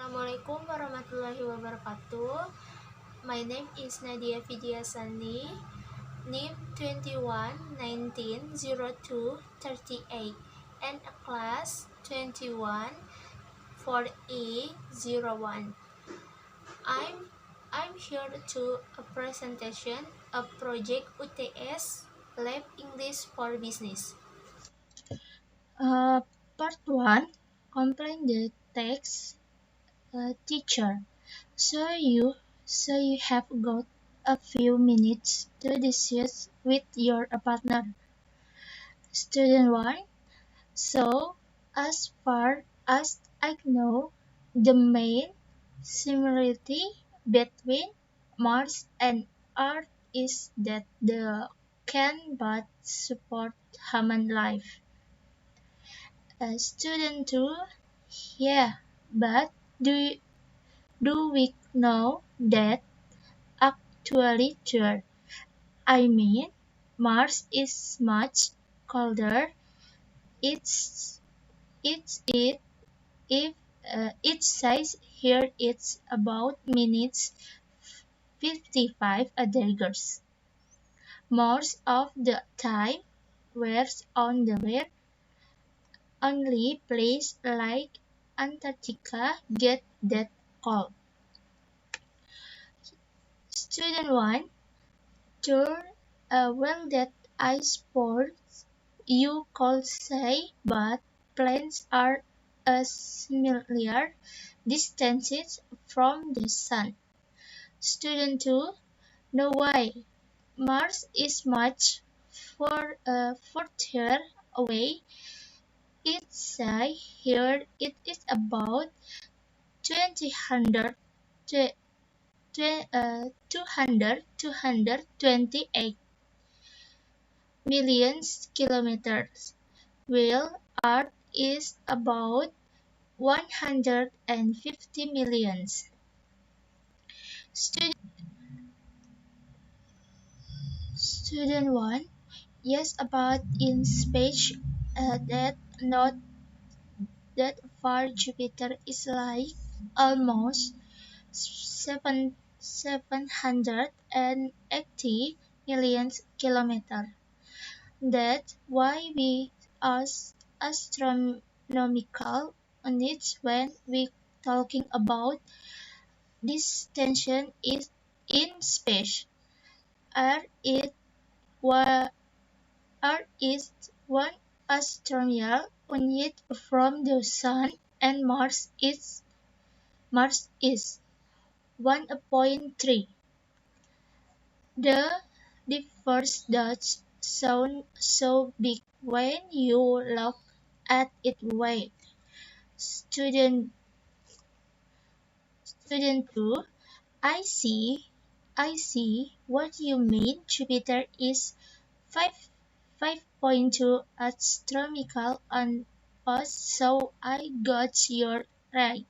Assalamualaikum warahmatullahi wabarakatuh. My name is Nadiah Vidia Tsani, NIM 21.19.02.38, and a class 21.4A.01. I'm here to a presentation of project UTS Lab.English for Business. Part 1. Complete the text. Teacher. So you have got a few minutes to discuss with your partner. Student 1. So, as far as I know, the main similarity between Mars and Earth is that they can both support human life. Student 2. Yeah, but do we know that actually true? I mean, Mars is much colder. It if it says here it's about minutes 55 degrees. Most of the time, we're on the way. Only place like Antarctica get that cold. Student 1. Sure, well that I suppose you could say, but planets are a similar distances from the Sun. Student 2. No way. Mars is much further away. It says here it is about 228 million kilometers, while Earth is about 150 million. Student 1. Yes, about in space, that not that far. Jupiter is like almost 780 million kilometers. That's why we use astronomical units when we talking about distance is in space. R is wa- R is one astronomical unit from the Sun, and Mars is 1.3. The difference does sound so big when you look at it way. Student 2. I see what you mean. Jupiter is 5.2 astronomical on us, so I got you right.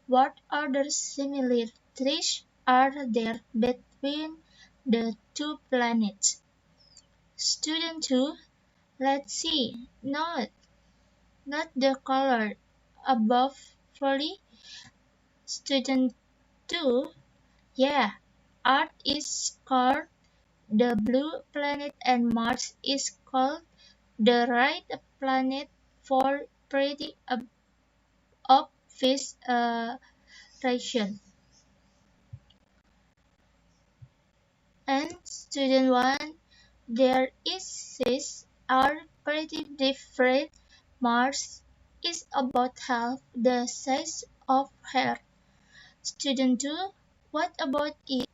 What other similarities are there between the two planets? Student 2. Let's see. Not the color above fully. Student 2. Yeah, Earth is called the blue planet and Mars is called the red planet for pretty obvious reason. And student 1. Their issues are pretty different. Mars is about half the size of Earth. Student 2. What about it?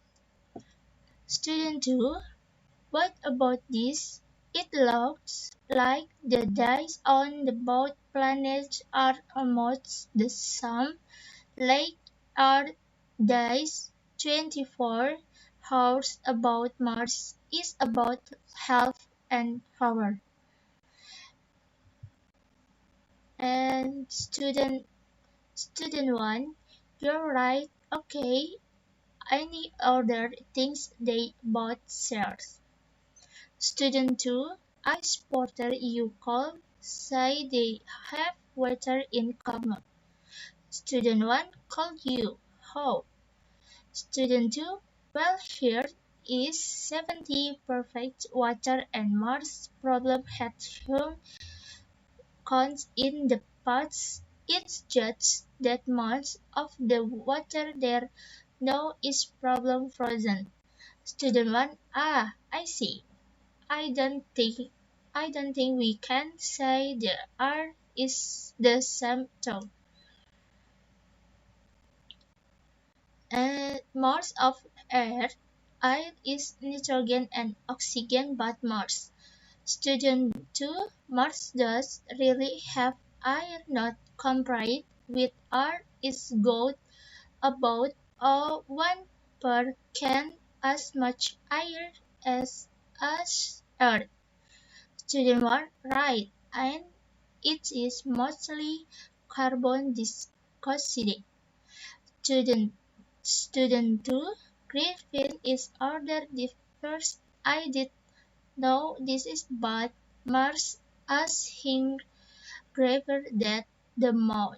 Student 2. What about this? It looks like the days on the both planets are almost the same, like Earth days 24 hours, about Mars is about half an hour. And student 1, you're right. Okay, any other things they both share? Student 2, I spotted you could say they have weather in common. Student 1 called you. How? Student 2, well, here is 70 perfect water and Mars problem had shown cons in the past. It's just that most of the water there now is problem frozen. Student 1, I see. I don't think I don't think we can say the R is the same though. And most of air is nitrogen and oxygen but Mars. Student 2, Mars does really have air not compared with R is good about 1 per can as much air as Earth. Student 1, right, and it is mostly carbon dioxide. Student Student 2, graphene is ordered the first. I did know this is but Mars as him graver than the moon.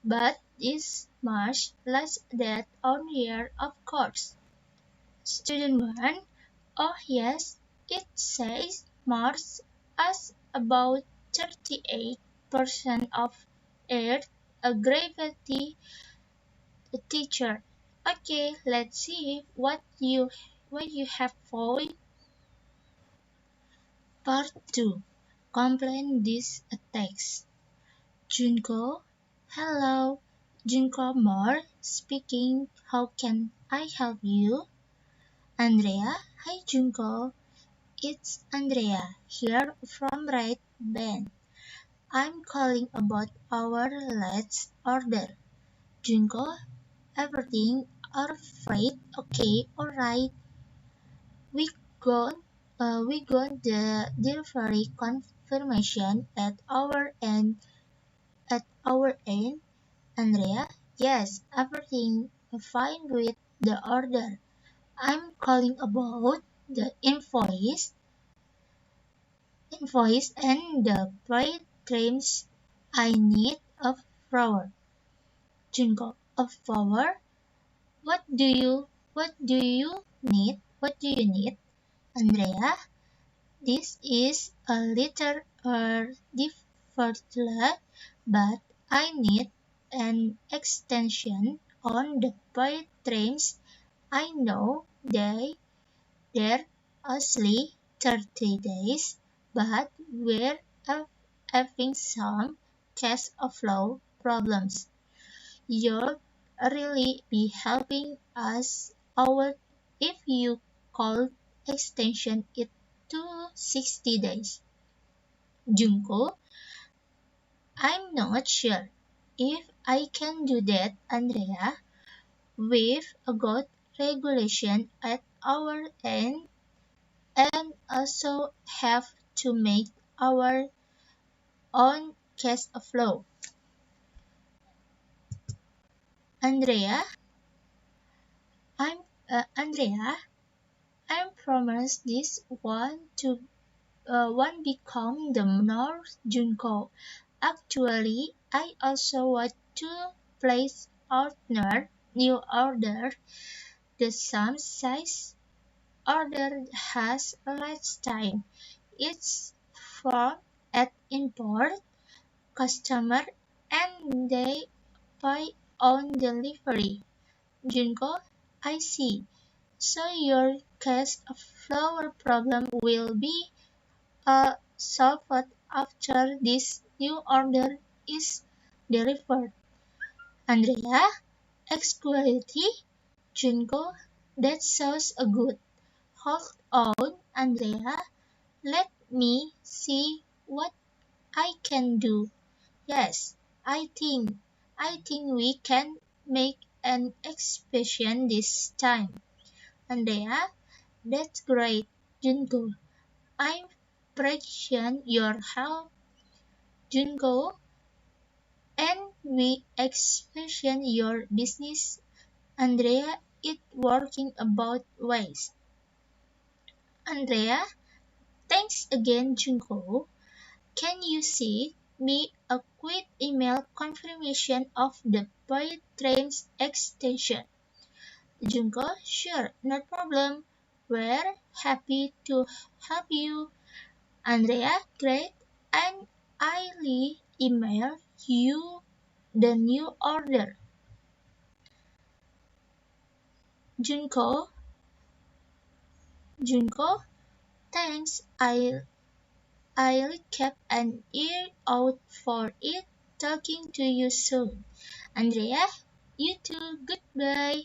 But is much less than on here of course. Student 1, oh yes, it says Mars has about 38% of Earth a gravity teacher. Okay, let's see what you have found. Part 2. Complain this attacks. Junko, hello. Junko Moore speaking. How can I help you? Andrea, hi Junko. It's Andrea here from Red Band. I'm calling about our last order. Junko, everything alright? Okay, alright. We got we got the delivery confirmation at our end, Andrea. Yes, everything fine with the order. I'm calling about the invoice and the paid claims. I need a flower. Junko, a flower? What do you need? What do you need? Andrea, this is a little difficult, but I need an extension on the paid claims. I know they're only 30 days, but we're having some cash flow problems. You'll really be helping us out if you could extension it to 60 days. Junko, I'm not sure if I can do that, Andrea. We've got regulation at our end and also have to make our own cash flow. Andrea, Andrea, I promise this one become the North Junko. Actually, I also want to place new order. The same size order has less time. It's from at import customer and they pay on delivery. Junko, I see. So your case of flower problem will be solved after this new order is delivered. Andrea, ex-quality? Junko, that sounds good. Hold on, Andrea. Let me see what I can do. Yes, I think we can make an exception this time. Andrea, that's great. Junko, I appreciate your help. Junko, and we appreciate your business. Andrea is working about ways. Andrea, thanks again, Junko. Can you see? me a quick email confirmation of the paid train's extension. Junko, sure, no problem. We're happy to help you. Andrea, great. And I'll email you the new order. Junko, Junko, thanks. I'll keep an ear out for it. Talking to you soon. Andrea, you too. Goodbye.